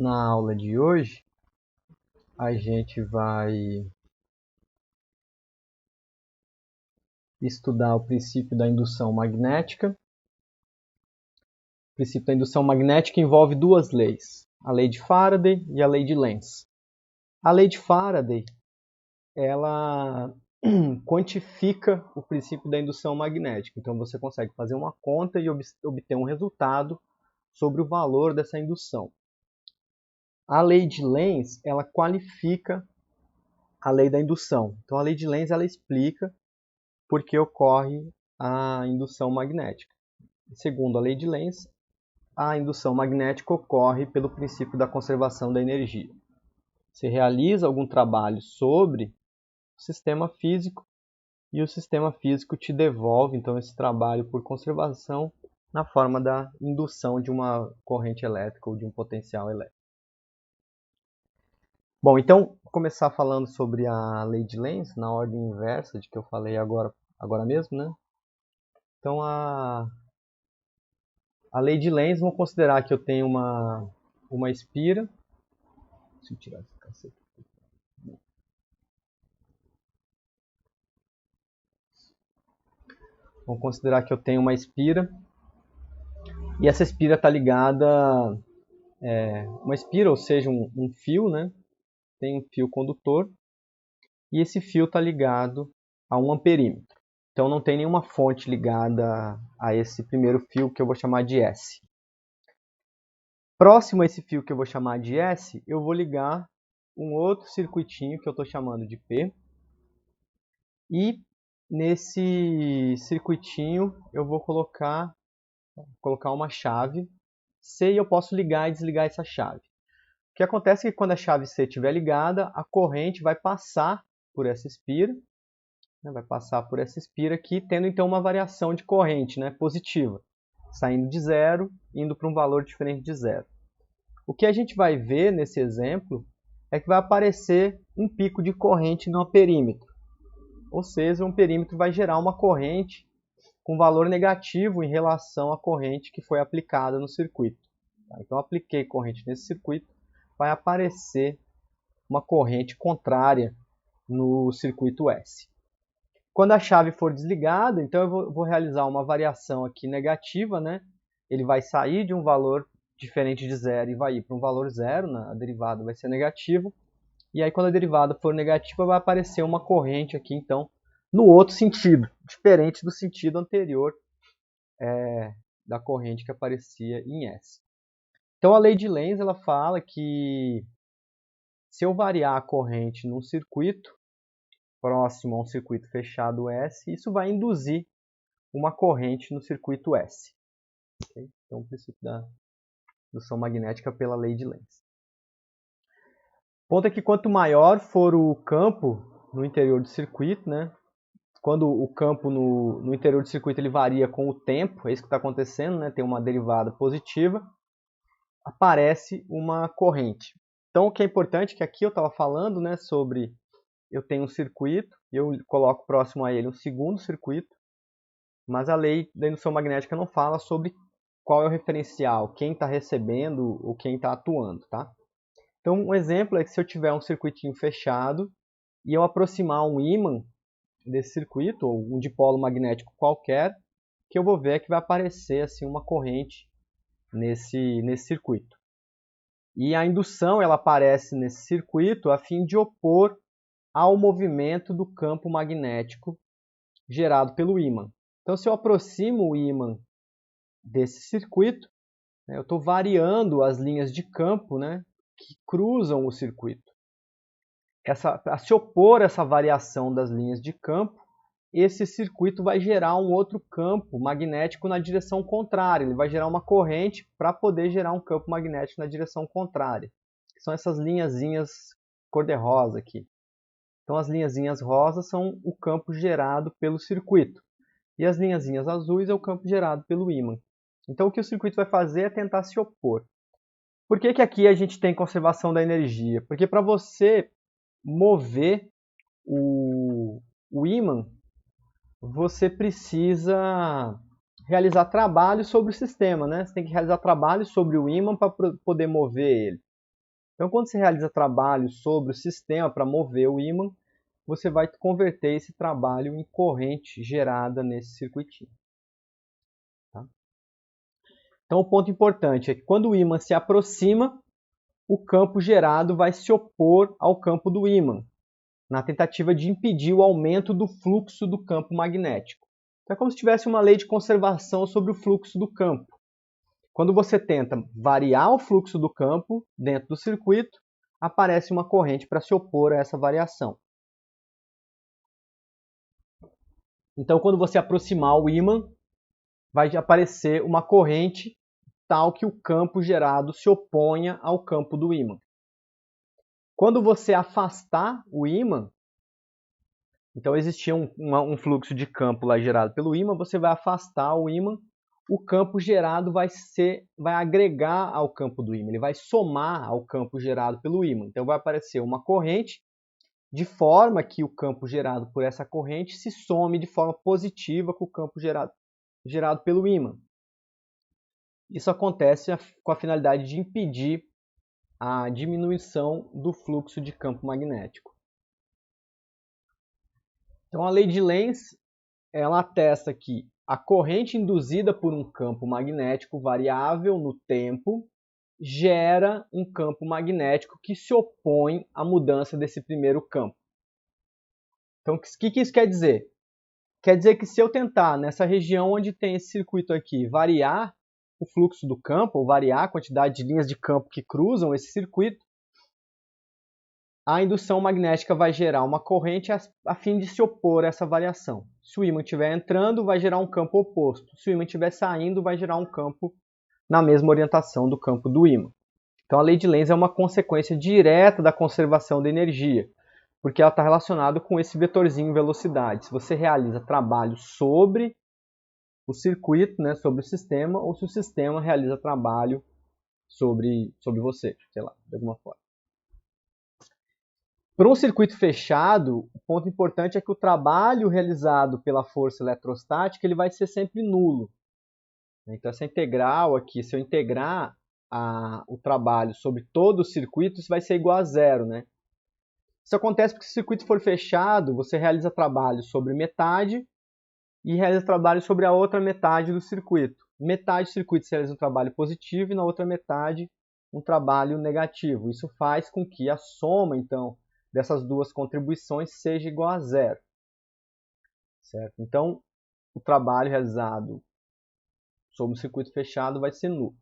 Na aula de hoje, a gente vai estudar o princípio da indução magnética. O princípio da indução magnética envolve duas leis, a lei de Faraday e a lei de Lenz. A lei de Faraday, ela quantifica o princípio da indução magnética. Então, você consegue fazer uma conta e obter um resultado sobre o valor dessa indução. A lei de Lenz, ela qualifica a lei da indução. Então, a lei de Lenz, ela explica por que ocorre a indução magnética. Segundo a lei de Lenz, a indução magnética ocorre pelo princípio da conservação da energia. Você realiza algum trabalho sobre o sistema físico e o sistema físico te devolve, então, esse trabalho por conservação na forma da indução de uma corrente elétrica ou de um potencial elétrico. Bom, então, vou começar falando sobre a lei de Lenz, na ordem inversa de que eu falei agora mesmo, né? Então, a lei de Lenz, vamos considerar que eu tenho uma espira. Deixa eu tirar esse cacete. Vamos considerar que eu tenho uma espira. E essa espira está ligada... uma espira, ou seja, um fio, né? Tem um fio condutor. E esse fio está ligado a um amperímetro. Então, não tem nenhuma fonte ligada a esse primeiro fio, que eu vou chamar de S. Próximo a esse fio que eu vou chamar de S, eu vou ligar um outro circuitinho que eu estou chamando de P. E nesse circuitinho eu vou colocar uma chave C e eu posso ligar e desligar essa chave. O que acontece é que quando a chave C estiver ligada, a corrente vai passar por essa espira, vai passar por essa espira aqui, tendo então uma variação de corrente, positiva, saindo de zero, indo para um valor diferente de zero. O que a gente vai ver nesse exemplo é que vai aparecer um pico de corrente no perímetro. Ou seja, um perímetro vai gerar uma corrente com valor negativo em relação à corrente que foi aplicada no circuito. Então, eu apliquei corrente nesse circuito, vai aparecer uma corrente contrária no circuito S. Quando a chave for desligada, então eu vou realizar uma variação aqui negativa, Ele vai sair de um valor diferente de zero e vai ir para um valor zero, a derivada vai ser negativa. E aí, quando a derivada for negativa, vai aparecer uma corrente aqui, então, no outro sentido, diferente do sentido anterior da corrente que aparecia em S. Então, a lei de Lenz ela fala que se eu variar a corrente num circuito próximo a um circuito fechado S, isso vai induzir uma corrente no circuito S. Okay? Então, o princípio da indução magnética pela lei de Lenz. O ponto é que quanto maior for o campo no interior do circuito, quando o campo no interior do circuito ele varia com o tempo, é isso que está acontecendo, tem uma derivada positiva, aparece uma corrente. Então, o que é importante é que aqui eu estava falando sobre eu tenho um circuito, e eu coloco próximo a ele um segundo circuito, mas a lei da indução magnética não fala sobre qual é o referencial, quem está recebendo ou quem está atuando, tá? Então, um exemplo é que se eu tiver um circuitinho fechado e eu aproximar um ímã desse circuito, ou um dipolo magnético qualquer, que eu vou ver que vai aparecer assim, uma corrente nesse circuito. E a indução ela aparece nesse circuito a fim de opor ao movimento do campo magnético gerado pelo ímã. Então, se eu aproximo o ímã desse circuito, eu estou variando as linhas de campo que cruzam o circuito. A se opor a essa variação das linhas de campo, esse circuito vai gerar um outro campo magnético na direção contrária. Ele vai gerar uma corrente para poder gerar um campo magnético na direção contrária. Que são essas linhazinhas cor-de-rosa aqui. Então, as linhazinhas rosas são o campo gerado pelo circuito. E as linhazinhas azuis é o campo gerado pelo ímã. Então, o que o circuito vai fazer é tentar se opor. Por que aqui a gente tem conservação da energia? Porque para você mover o ímã, você precisa realizar trabalho sobre o sistema. Você tem que realizar trabalho sobre o ímã para poder mover ele. Então, quando você realiza trabalho sobre o sistema para mover o ímã, você vai converter esse trabalho em corrente gerada nesse circuitinho. Tá? Então, o ponto importante é que quando o ímã se aproxima, o campo gerado vai se opor ao campo do ímã, na tentativa de impedir o aumento do fluxo do campo magnético. Então, é como se tivesse uma lei de conservação sobre o fluxo do campo. Quando você tenta variar o fluxo do campo dentro do circuito, aparece uma corrente para se opor a essa variação. Então, quando você aproximar o ímã, vai aparecer uma corrente tal que o campo gerado se oponha ao campo do ímã. Quando você afastar o ímã, então existia um fluxo de campo lá gerado pelo ímã, você vai afastar o ímã, o campo gerado vai agregar ao campo do ímã, ele vai somar ao campo gerado pelo ímã. Então vai aparecer uma corrente, de forma que o campo gerado por essa corrente se some de forma positiva com o campo gerado pelo ímã. Isso acontece com a finalidade de impedir a diminuição do fluxo de campo magnético. Então a lei de Lenz, ela atesta que a corrente induzida por um campo magnético variável no tempo gera um campo magnético que se opõe à mudança desse primeiro campo. Então, o que isso quer dizer? Quer dizer que se eu tentar, nessa região onde tem esse circuito aqui, variar o fluxo do campo, ou variar a quantidade de linhas de campo que cruzam esse circuito, a indução magnética vai gerar uma corrente a fim de se opor a essa variação. Se o ímã estiver entrando, vai gerar um campo oposto. Se o ímã estiver saindo, vai gerar um campo na mesma orientação do campo do ímã. Então a lei de Lenz é uma consequência direta da conservação da energia, porque ela está relacionada com esse vetorzinho velocidade. Se você realiza trabalho sobre o circuito, né, sobre o sistema, ou se o sistema realiza trabalho sobre você, sei lá, de alguma forma. Para um circuito fechado, o ponto importante é que o trabalho realizado pela força eletrostática ele vai ser sempre nulo. Então essa integral aqui, se eu integrar o trabalho sobre todo o circuito, isso vai ser igual a zero, né? Isso acontece porque se o circuito for fechado, você realiza trabalho sobre metade e realiza trabalho sobre a outra metade do circuito. Metade do circuito você realiza um trabalho positivo e na outra metade um trabalho negativo. Isso faz com que a soma, então, dessas duas contribuições seja igual a zero. Certo? Então, o trabalho realizado sobre o circuito fechado vai ser nulo.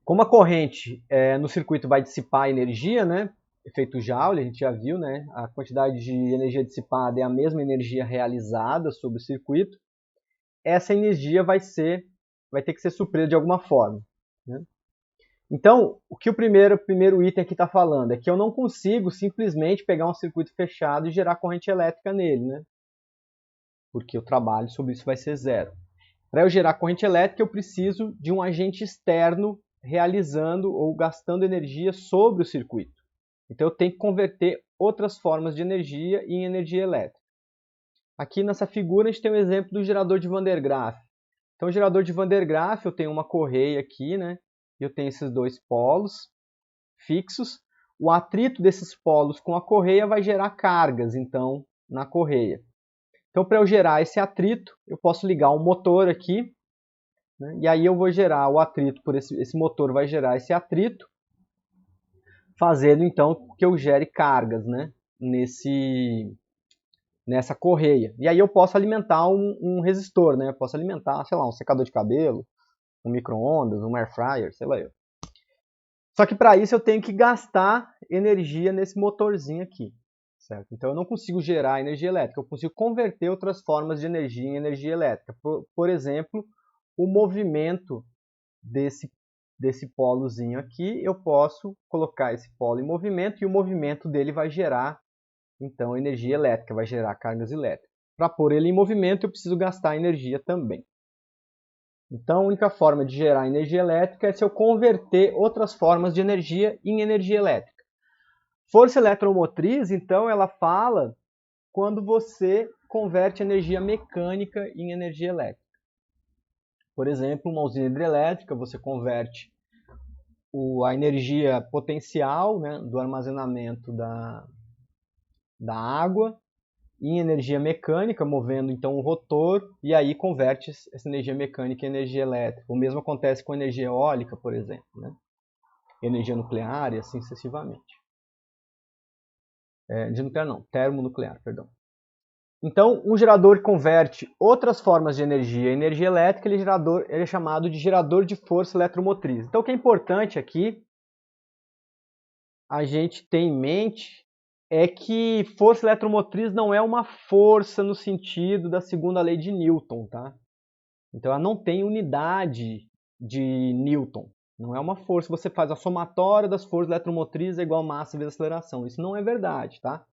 Como a corrente no circuito vai dissipar energia, né? Efeito Joule, a gente já viu, né? A quantidade de energia dissipada é a mesma energia realizada sobre o circuito. Essa energia vai ter que ser suprida de alguma forma, né? Então, o que o primeiro item aqui está falando é que eu não consigo simplesmente pegar um circuito fechado e gerar corrente elétrica nele, né? Porque o trabalho sobre isso vai ser zero. Para eu gerar corrente elétrica, eu preciso de um agente externo realizando ou gastando energia sobre o circuito. Então, eu tenho que converter outras formas de energia em energia elétrica. Aqui nessa figura, a gente tem um exemplo do gerador de Van der Graaf. Então, o gerador de Van der Graaf, eu tenho uma correia aqui, né? Eu tenho esses dois polos fixos. O atrito desses polos com a correia vai gerar cargas, então, na correia. Então, para eu gerar esse atrito, eu posso ligar um motor aqui, né? E aí eu vou gerar o atrito, esse motor vai gerar esse atrito, fazendo então que eu gere cargas, né, nessa correia. E aí eu posso alimentar um resistor, né? Eu posso alimentar, sei lá, um secador de cabelo, um micro-ondas, um air fryer, sei lá eu. Só que para isso eu tenho que gastar energia nesse motorzinho aqui, certo? Então eu não consigo gerar energia elétrica, eu consigo converter outras formas de energia em energia elétrica. Por exemplo, o movimento desse polozinho aqui, eu posso colocar esse polo em movimento e o movimento dele vai gerar, então, energia elétrica, vai gerar cargas elétricas. Para pôr ele em movimento, eu preciso gastar energia também. Então, a única forma de gerar energia elétrica é se eu converter outras formas de energia em energia elétrica. Força eletromotriz, então, ela fala quando você converte energia mecânica em energia elétrica. Por exemplo, uma usina hidrelétrica, você converte a energia potencial, né, do armazenamento da água em energia mecânica, movendo então o rotor, e aí converte essa energia mecânica em energia elétrica. O mesmo acontece com energia eólica, por exemplo, né? Energia nuclear e assim sucessivamente. Energia nuclear não, termonuclear, perdão. Então, um gerador que converte outras formas de energia em energia elétrica, ele é chamado de gerador de força eletromotriz. Então, o que é importante aqui a gente ter em mente é que força eletromotriz não é uma força no sentido da segunda lei de Newton, tá? Então ela não tem unidade de Newton. Não é uma força, você faz a somatória das forças eletromotrizes é igual a massa vezes aceleração. Isso não é verdade, tá?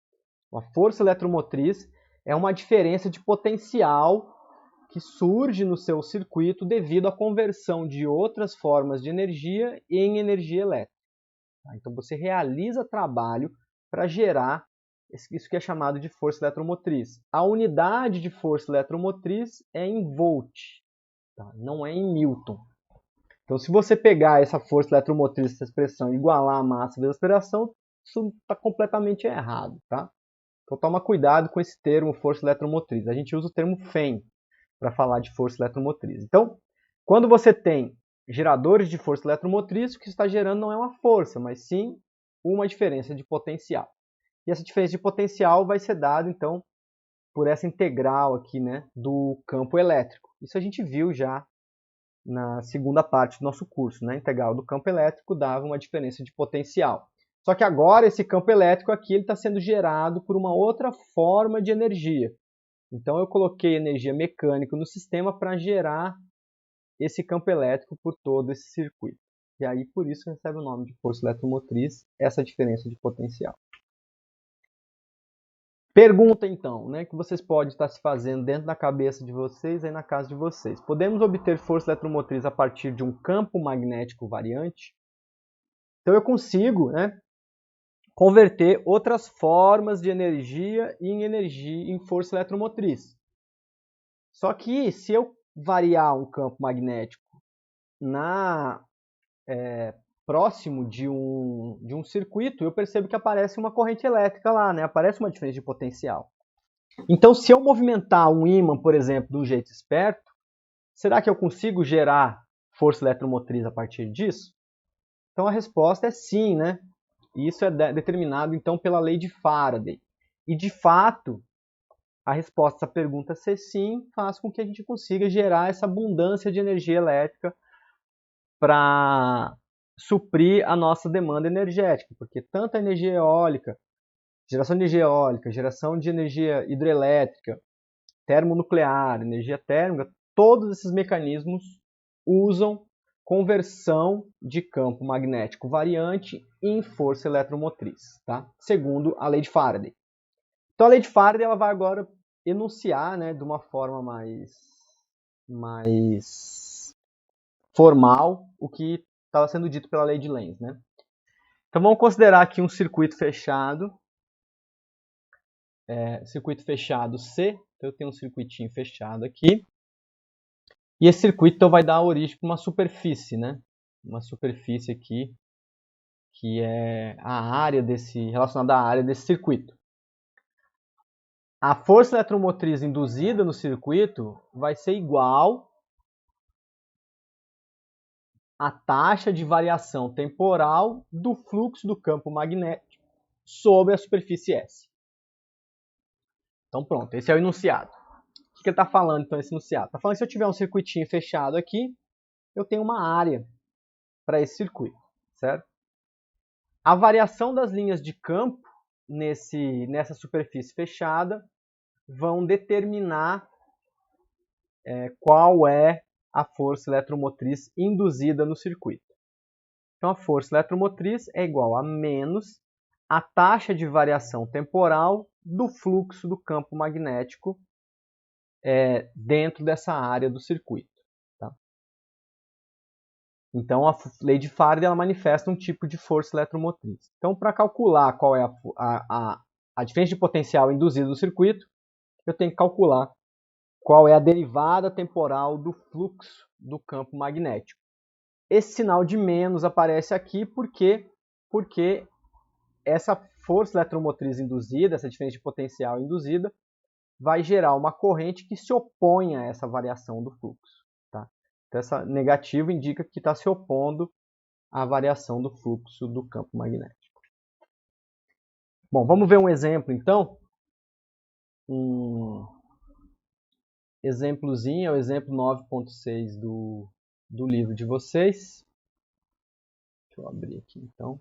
Uma força eletromotriz é uma diferença de potencial que surge no seu circuito devido à conversão de outras formas de energia em energia elétrica. Então você realiza trabalho para gerar isso que é chamado de força eletromotriz. A unidade de força eletromotriz é em volt, tá? Não é em Newton. Então se você pegar essa força eletromotriz, essa expressão, e igualar a massa vezes a aceleração, isso está completamente errado, tá? Então toma cuidado com esse termo força eletromotriz. A gente usa o termo FEM para falar de força eletromotriz. Então, quando você tem geradores de força eletromotriz, o que está gerando não é uma força, mas sim uma diferença de potencial. E essa diferença de potencial vai ser dada, então, por essa integral aqui, né, do campo elétrico. Isso a gente viu já na segunda parte do nosso curso, né? A integral do campo elétrico dava uma diferença de potencial. Só que agora esse campo elétrico aqui está sendo gerado por uma outra forma de energia. Então eu coloquei energia mecânica no sistema para gerar esse campo elétrico por todo esse circuito. E aí por isso recebe o nome de força eletromotriz, essa diferença de potencial. Pergunta então, né, que vocês podem estar se fazendo dentro da cabeça de vocês e na casa de vocês. Podemos obter força eletromotriz a partir de um campo magnético variante? Então eu consigo, né, converter outras formas de energia em força eletromotriz. Só que se eu variar um campo magnético próximo de um circuito, eu percebo que aparece uma corrente elétrica lá, né? Aparece uma diferença de potencial. Então, se eu movimentar um ímã, por exemplo, de um jeito esperto, será que eu consigo gerar força eletromotriz a partir disso? Então, a resposta é sim, né? Isso é determinado, então, pela lei de Faraday. E, de fato, a resposta a essa pergunta ser sim faz com que a gente consiga gerar essa abundância de energia elétrica para suprir a nossa demanda energética, porque tanto a energia eólica, geração de energia hidrelétrica, termonuclear, energia térmica, todos esses mecanismos usam conversão de campo magnético variante em força eletromotriz, tá? Segundo a lei de Faraday. Então a lei de Faraday ela vai agora enunciar, né, de uma forma mais formal o que estava sendo dito pela lei de Lenz, né? Então vamos considerar aqui um circuito fechado, circuito fechado C. Então eu tenho um circuitinho fechado aqui. E esse circuito então, vai dar origem para uma superfície, né? Uma superfície aqui que é relacionada à área desse circuito. A força eletromotriz induzida no circuito vai ser igual à taxa de variação temporal do fluxo do campo magnético sobre a superfície S. Então pronto, esse é o enunciado. O que ele está falando então esse enunciado? Está falando que se eu tiver um circuitinho fechado aqui, eu tenho uma área para esse circuito, certo? A variação das linhas de campo nessa superfície fechada vão determinar qual é a força eletromotriz induzida no circuito. Então a força eletromotriz é igual a menos a taxa de variação temporal do fluxo do campo magnético dentro dessa área do circuito. Tá? Então a lei de Faraday ela manifesta um tipo de força eletromotriz. Então para calcular qual é a diferença de potencial induzida no circuito, eu tenho que calcular qual é a derivada temporal do fluxo do campo magnético. esse sinal de menos aparece aqui porque essa força eletromotriz induzida, essa diferença de potencial induzida, vai gerar uma corrente que se opõe a essa variação do fluxo. Tá? Então, essa negativa indica que está se opondo à variação do fluxo do campo magnético. Bom, vamos ver um exemplo, então. Um exemplozinho, é o exemplo 9.6 do livro de vocês. Deixa eu abrir aqui, então,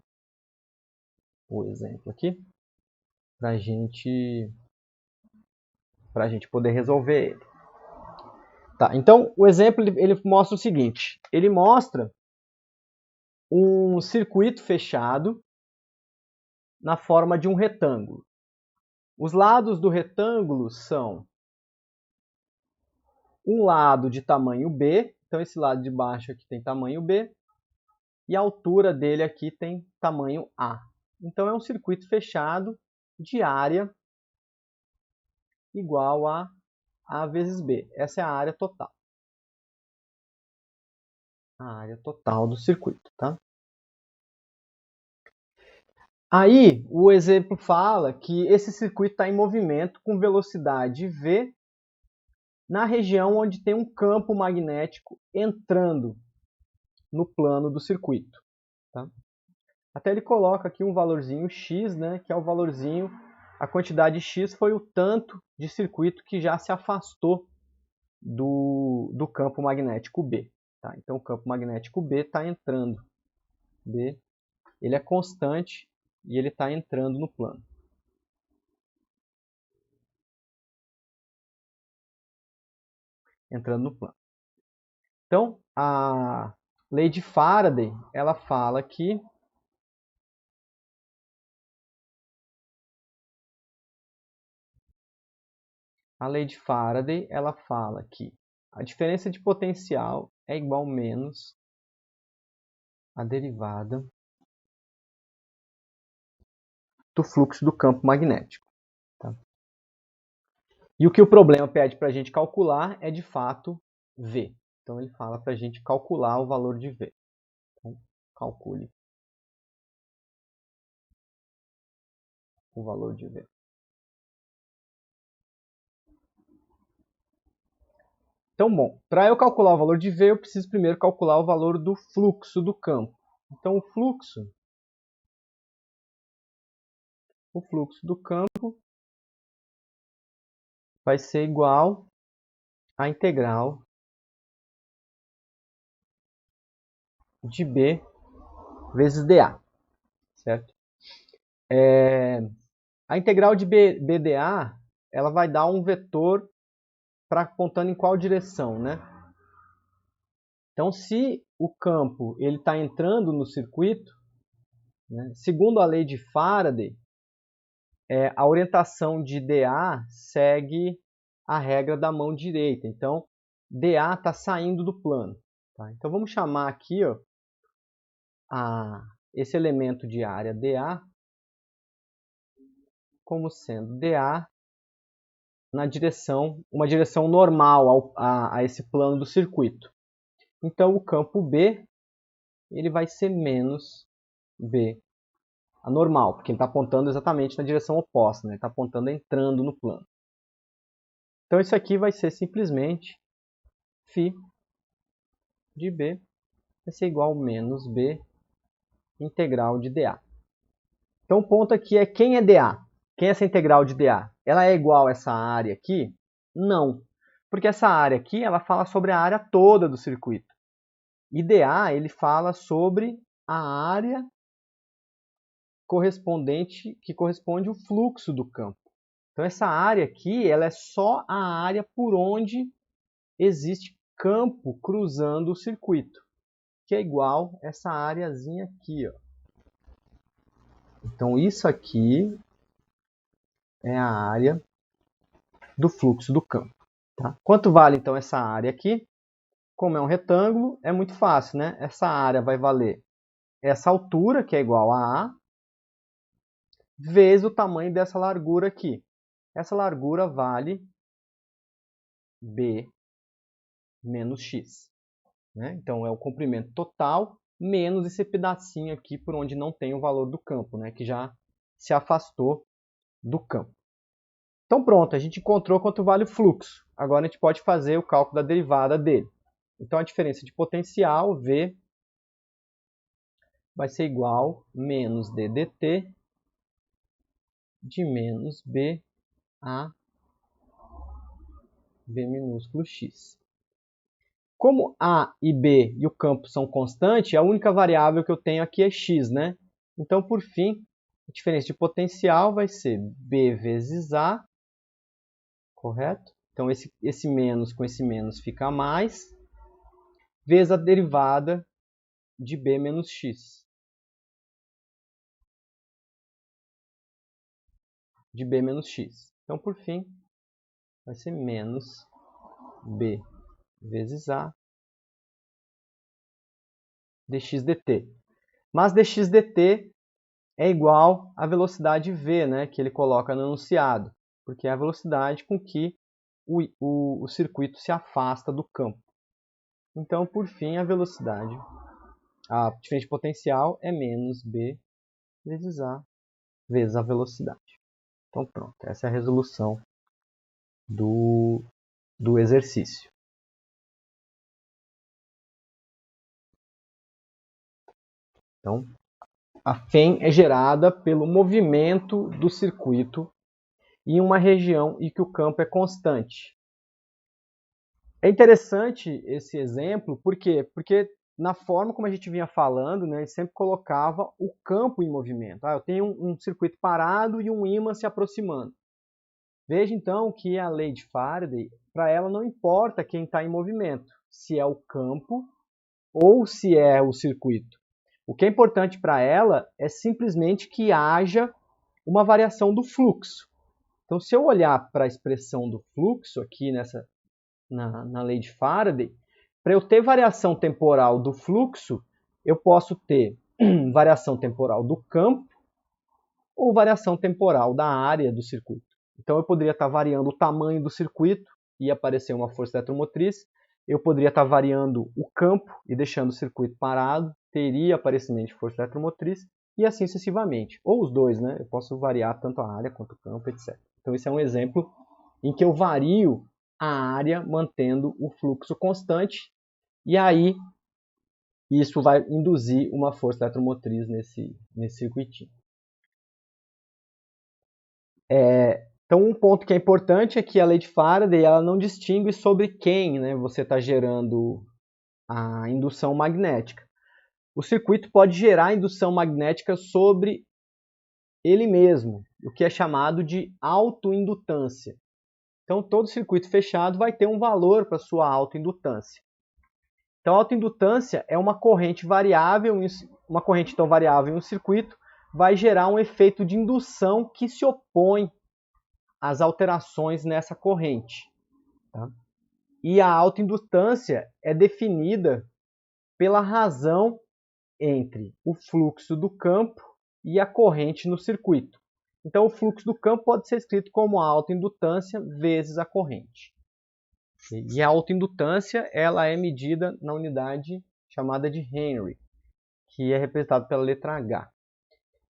o exemplo aqui, para a gente poder resolver ele. Tá, então, o exemplo ele mostra o seguinte. Ele mostra um circuito fechado na forma de um retângulo. Os lados do retângulo são um lado de tamanho B, então esse lado de baixo aqui tem tamanho B, e a altura dele aqui tem tamanho A. Então é um circuito fechado de área igual a A vezes B. Essa é a área total. A área total do circuito, tá? Aí, o exemplo fala que esse circuito está em movimento com velocidade v na região onde tem um campo magnético entrando no plano do circuito. Tá? Até ele coloca aqui um valorzinho x, né, que é o valorzinho, a quantidade x foi o tanto de circuito que já se afastou do campo magnético B. Tá? Então, o campo magnético B está entrando. B, ele é constante e ele está entrando no plano. Entrando no plano. Então, a lei de Faraday, ela fala que a diferença de potencial é igual menos a derivada do fluxo do campo magnético. Tá? E o que o problema pede para a gente calcular é, de fato, V. Então, ele fala para a gente calcular o valor de V. Então, calcule o valor de V. Então, bom, para eu calcular o valor de V, eu preciso primeiro calcular o valor do fluxo do campo. Então, o fluxo do campo vai ser igual à integral de B vezes dA, certo? A integral de BdA, ela vai dar um vetor apontando em qual direção, né? Então, se o campo está entrando no circuito, né, segundo a lei de Faraday, a orientação de dA segue a regra da mão direita. Então, dA está saindo do plano. Tá? Então, vamos chamar aqui ó, esse elemento de área dA como sendo dA na direção, uma direção normal a esse plano do circuito. Então, o campo B ele vai ser menos B, a normal, porque ele está apontando exatamente na direção oposta, né? Ele está apontando entrando no plano. Então, isso aqui vai ser simplesmente φ de B vai ser igual a menos B integral de dA. Então, o ponto aqui é quem é dA? Quem é essa integral de dA? Ela é igual a essa área aqui? Não, porque essa área aqui ela fala sobre a área toda do circuito. E dA ele fala sobre a área que corresponde ao fluxo do campo. Então, essa área aqui ela é só a área por onde existe campo cruzando o circuito, que é igual a essa areazinha aqui. Ó. Então, isso aqui é a área do fluxo do campo. Tá? Quanto vale, então, essa área aqui? Como é um retângulo, é muito fácil, né? Essa área vai valer essa altura, que é igual a A, vezes o tamanho dessa largura aqui. Essa largura vale B menos X. né? Então é o comprimento total menos esse pedacinho aqui por onde não tem o valor do campo, né? Que já se afastou do campo. Então pronto, a gente encontrou quanto vale o fluxo. Agora a gente pode fazer o cálculo da derivada dele. Então a diferença de potencial, V, vai ser igual a menos d dt de menos B a B minúsculo x. Como A e B e o campo são constantes, a única variável que eu tenho aqui é x, né? Então, por fim, a diferença de potencial vai ser B vezes A, correto? Então, esse menos com esse menos fica mais, vezes a derivada de B menos x. De B menos x. Então, por fim, vai ser menos B vezes A dx dt. Mas dx dt é igual à velocidade v, né, que ele coloca no enunciado, porque é a velocidade com que o circuito se afasta do campo. Então, por fim, a velocidade, a diferença de potencial é menos B vezes A vezes a velocidade. Então, pronto, essa é a resolução do exercício. Então, a FEM é gerada pelo movimento do circuito em uma região em que o campo é constante. É interessante esse exemplo, por quê? Porque na forma como a gente vinha falando, né, ele sempre colocava o campo em movimento. Eu tenho um circuito parado e um ímã se aproximando. Veja então que a lei de Faraday, para ela não importa quem está em movimento, se é o campo ou se é o circuito. O que é importante para ela é simplesmente que haja uma variação do fluxo. Então, se eu olhar para a expressão do fluxo aqui na lei de Faraday, para eu ter variação temporal do fluxo, eu posso ter variação temporal do campo ou variação temporal da área do circuito. Então, eu poderia estar variando o tamanho do circuito e aparecer uma força eletromotriz. Eu poderia estar variando o campo e deixando o circuito parado, teria aparecimento de força eletromotriz, e assim sucessivamente. Ou os dois, né? Eu posso variar tanto a área quanto o campo, etc. Então, esse é um exemplo em que eu vario a área mantendo o fluxo constante, e aí isso vai induzir uma força eletromotriz nesse circuitinho. Então, um ponto que é importante é que a lei de Faraday ela não distingue sobre quem, né, você está gerando a indução magnética. O circuito pode gerar indução magnética sobre ele mesmo, o que é chamado de autoindutância. Então, todo circuito fechado vai ter um valor para sua autoindutância. Então, a autoindutância é uma corrente variável, uma corrente então variável em um circuito vai gerar um efeito de indução que se opõe às alterações nessa corrente. Tá? E a autoindutância é definida pela razão entre o fluxo do campo e a corrente no circuito. Então, o fluxo do campo pode ser escrito como a autoindutância vezes a corrente. E a autoindutância ela é medida na unidade chamada de Henry, que é representada pela letra H.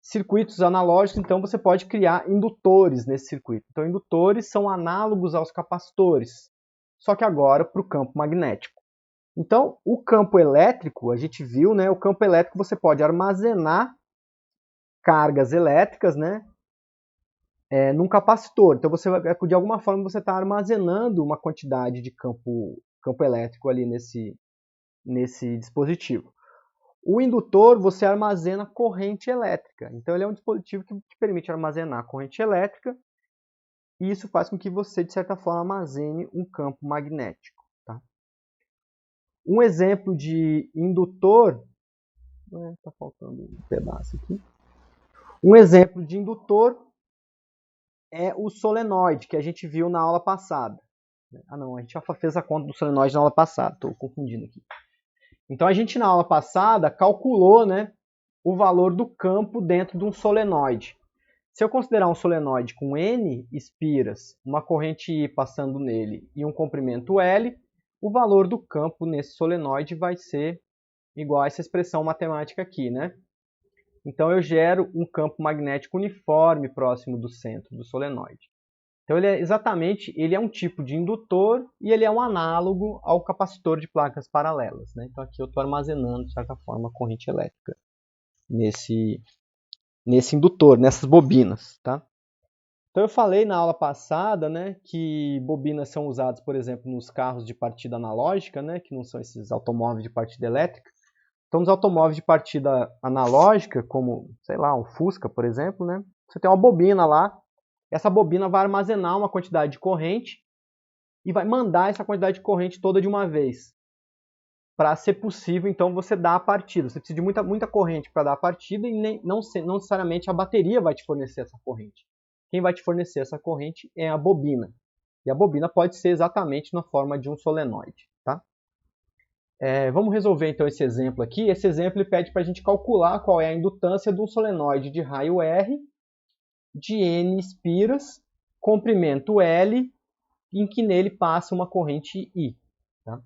Circuitos analógicos, então, você pode criar indutores nesse circuito. Então, indutores são análogos aos capacitores, só que agora para o campo magnético. Então, o campo elétrico, a gente viu, né? O campo elétrico você pode armazenar cargas elétricas, né? Num capacitor. Então, de alguma forma, você está armazenando uma quantidade de campo elétrico ali nesse dispositivo. O indutor, você armazena corrente elétrica. Então, ele é um dispositivo que te permite armazenar corrente elétrica e isso faz com que você, de certa forma, armazene um campo magnético. Tá? Um exemplo de indutor... Está faltando um pedaço aqui. Um exemplo de indutor é o solenoide, que a gente viu na aula passada. Ah, não, a gente já fez a conta do solenoide na aula passada, estou confundindo aqui. Então, a gente na aula passada calculou, né, o valor do campo dentro de um solenoide. Se eu considerar um solenoide com N espiras, uma corrente I passando nele e um comprimento L, o valor do campo nesse solenoide vai ser igual a essa expressão matemática aqui, né? Então eu gero um campo magnético uniforme próximo do centro do solenoide. Então ele é um tipo de indutor e ele é um análogo ao capacitor de placas paralelas, né? Então aqui eu estou armazenando, de certa forma, a corrente elétrica nesse indutor, nessas bobinas, tá? Então eu falei na aula passada, né, que bobinas são usadas, por exemplo, nos carros de partida analógica, né, que não são esses automóveis de partida elétrica. Então, nos automóveis de partida analógica, como, sei lá, um Fusca, por exemplo, né, você tem uma bobina lá. Essa bobina vai armazenar uma quantidade de corrente e vai mandar essa quantidade de corrente toda de uma vez. Para ser possível, então, você dar a partida. Você precisa de muita corrente para dar a partida e não necessariamente a bateria vai te fornecer essa corrente. Quem vai te fornecer essa corrente é a bobina. E a bobina pode ser exatamente na forma de um solenoide. Tá? Vamos resolver então esse exemplo aqui. Esse exemplo ele pede para a gente calcular qual é a indutância de um solenoide de raio R, de N espiras, comprimento L, em que nele passa uma corrente I. Tá?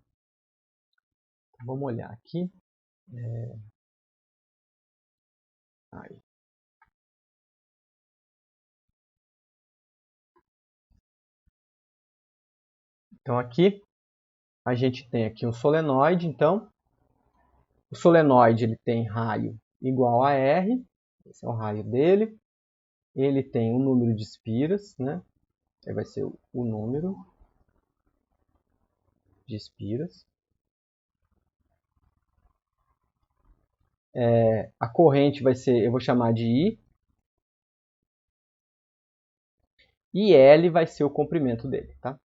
Vamos olhar aqui. Aí. Então aqui a gente tem aqui um solenoide, então o solenoide ele tem raio igual a R, esse é o raio dele, ele tem um número de espiras, né? Aí vai ser o número de espiras. A corrente vai ser, eu vou chamar de I, e L vai ser o comprimento dele, tá?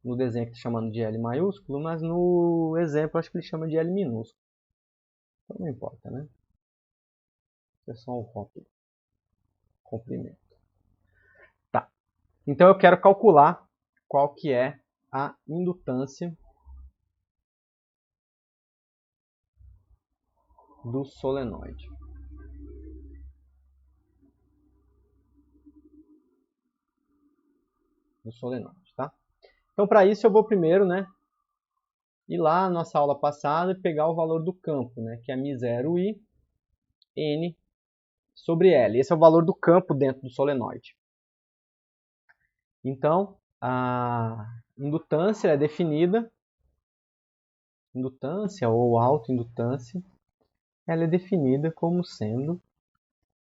No desenho que está chamando de L maiúsculo, mas no exemplo acho que ele chama de L minúsculo. Então não importa, né? É só um rótulo. Comprimento. Tá. Então eu quero calcular qual que é a indutância do solenoide. Tá? Então para isso eu vou primeiro, né, ir lá na nossa aula passada e pegar o valor do campo, né, que é μ0i N sobre L. Esse é o valor do campo dentro do solenoide. Então, a indutância é definida, indutância ou autoindutância, ela é definida como sendo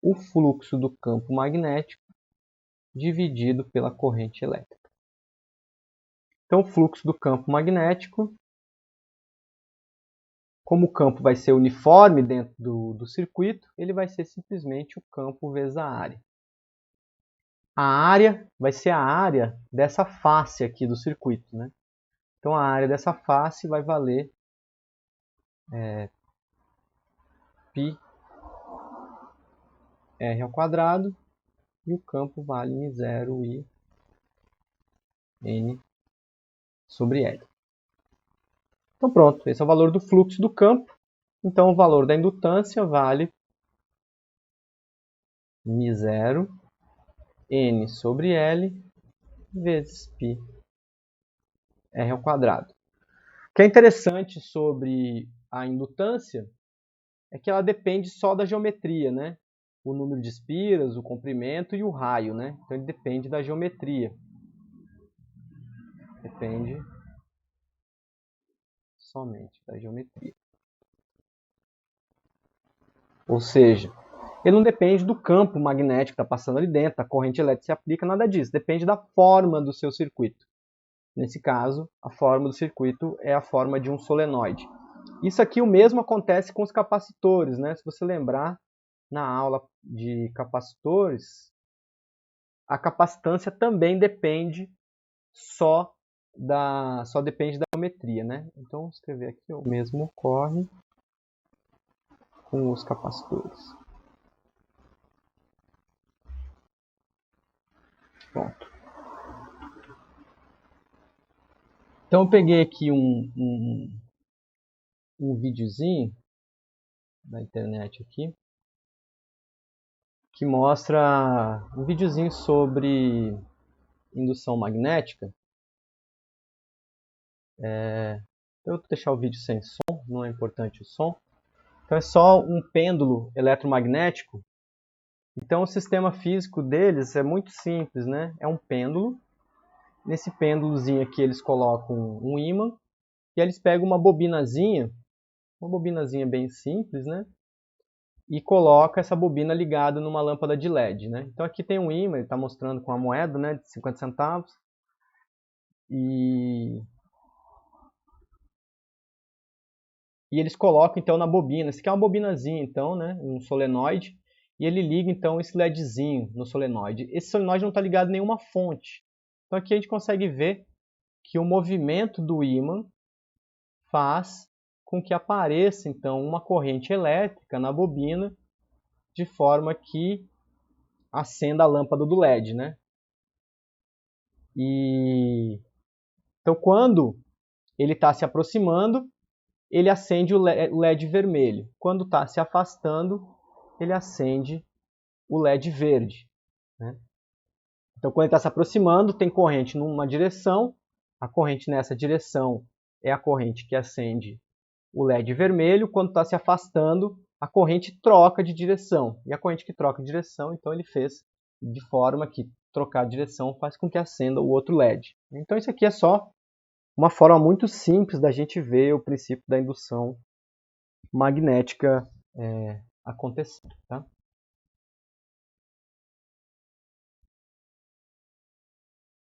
o fluxo do campo magnético dividido pela corrente elétrica. Então, o fluxo do campo magnético, como o campo vai ser uniforme dentro do circuito, ele vai ser simplesmente o campo vezes a área. A área vai ser a área dessa face aqui do circuito, né? Então, a área dessa face vai valer πr ao quadrado, e o campo vale μ0i N sobre L. Então pronto, esse é o valor do fluxo do campo. Então o valor da indutância vale μ0 N sobre L vezes πr ao quadrado. O que é interessante sobre a indutância é que ela depende só da geometria, né? O número de espiras, o comprimento e o raio, né? Então ele depende da geometria. Depende somente da geometria. Ou seja, ele não depende do campo magnético que está passando ali dentro, da corrente elétrica que se aplica, nada disso. Depende da forma do seu circuito. Nesse caso, a forma do circuito é a forma de um solenoide. Isso aqui o mesmo acontece com os capacitores, né? Se você lembrar, na aula de capacitores, a capacitância também depende só depende da geometria, né? Então, vou escrever aqui, o mesmo ocorre com os capacitores. Pronto. Então eu peguei aqui um videozinho da internet aqui, que mostra um videozinho sobre indução magnética. Eu vou deixar o vídeo sem som, não é importante o som. Então é só um pêndulo eletromagnético. Então o sistema físico deles é muito simples, né? É um pêndulo. Nesse pêndulozinho aqui eles colocam um ímã e aí eles pegam uma bobinazinha bem simples, né? E coloca essa bobina ligada numa lâmpada de LED, né? Então aqui tem um ímã, ele está mostrando com a moeda, né, de 50 centavos. E eles colocam então na bobina. Esse aqui é uma bobinazinha, então, né, um solenoide. E ele liga então esse LEDzinho no solenoide. Esse solenoide não está ligado em nenhuma fonte. Então aqui a gente consegue ver que o movimento do ímã faz com que apareça então uma corrente elétrica na bobina, de forma que acenda a lâmpada do LED, né? Então quando ele está se aproximando, ele acende o LED vermelho. Quando está se afastando, ele acende o LED verde, né? Então, quando ele está se aproximando, tem corrente numa direção, a corrente nessa direção é a corrente que acende o LED vermelho. Quando está se afastando, a corrente troca de direção. E a corrente que troca de direção, então ele fez de forma que trocar de direção faz com que acenda o outro LED. Então, isso aqui é só uma forma muito simples da gente ver o princípio da indução magnética acontecendo, tá?